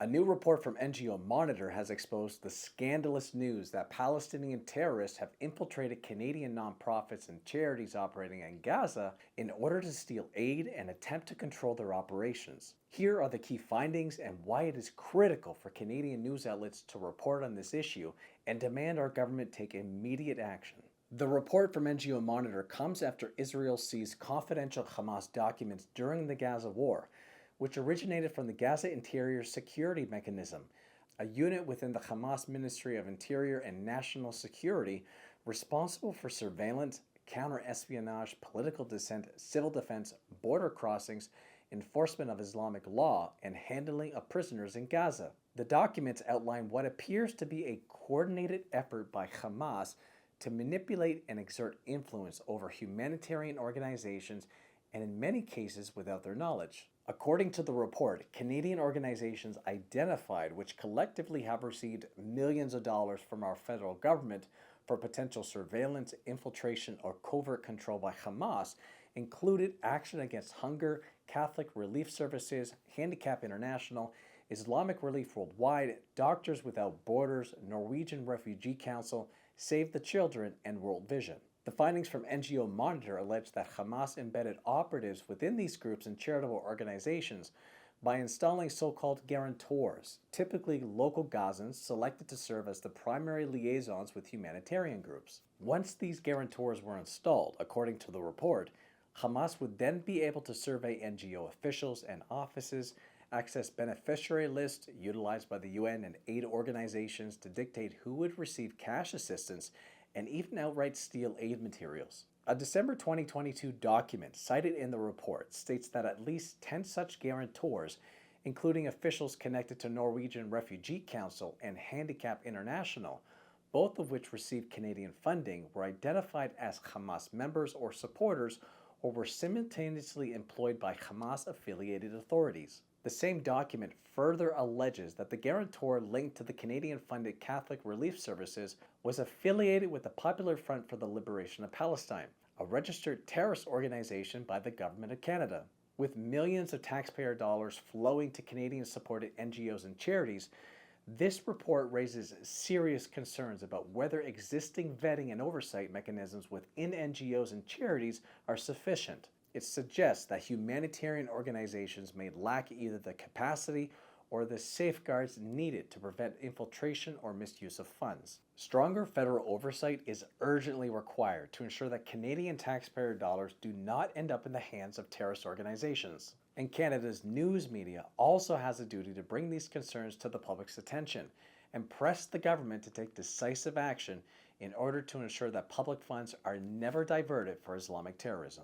A new report from NGO Monitor has exposed the scandalous news that Palestinian terrorists have infiltrated Canadian nonprofits and charities operating in Gaza in order to steal aid and attempt to control their operations. Here are the key findings and why it is critical for Canadian news outlets to report on this issue and demand our government take immediate action. The report from NGO Monitor comes after Israel seized confidential Hamas documents during the Gaza war, which originated from the Gaza Interior Security Mechanism, a unit within the Hamas Ministry of Interior and National Security responsible for surveillance, counter-espionage, political dissent, civil defense, border crossings, enforcement of Islamic law, and handling of prisoners in Gaza. The documents outline what appears to be a coordinated effort by Hamas to manipulate and exert influence over humanitarian organizations, and in many cases without their knowledge. According to the report, Canadian organizations identified which collectively have received millions of dollars from our federal government for potential surveillance, infiltration, or covert control by Hamas included Action Against Hunger, Catholic Relief Services, Handicap International, Islamic Relief Worldwide, Doctors Without Borders, Norwegian Refugee Council, Save the Children, and World Vision. The findings from NGO Monitor allege that Hamas embedded operatives within these groups and charitable organizations by installing so-called guarantors, typically local Gazans selected to serve as the primary liaisons with humanitarian groups. Once these guarantors were installed, according to the report, Hamas would then be able to survey NGO officials and offices, access beneficiary lists utilized by the UN and aid organizations to dictate who would receive cash assistance, and even outright steal aid materials. A December 2022 document cited in the report states that at least 10 such guarantors, including officials connected to Norwegian Refugee Council and Handicap International, both of which received Canadian funding, were identified as Hamas members or supporters or were simultaneously employed by Hamas-affiliated authorities. The same document further alleges that the guarantor linked to the Canadian-funded Catholic Relief Services was affiliated with the Popular Front for the Liberation of Palestine, a registered terrorist organization by the Government of Canada. With millions of taxpayer dollars flowing to Canadian-supported NGOs and charities, this report raises serious concerns about whether existing vetting and oversight mechanisms within NGOs and charities are sufficient. It suggests that humanitarian organizations may lack either the capacity or the safeguards needed to prevent infiltration or misuse of funds. Stronger federal oversight is urgently required to ensure that Canadian taxpayer dollars do not end up in the hands of terrorist organizations. And Canada's news media also has a duty to bring these concerns to the public's attention and press the government to take decisive action in order to ensure that public funds are never diverted for Islamic terrorism.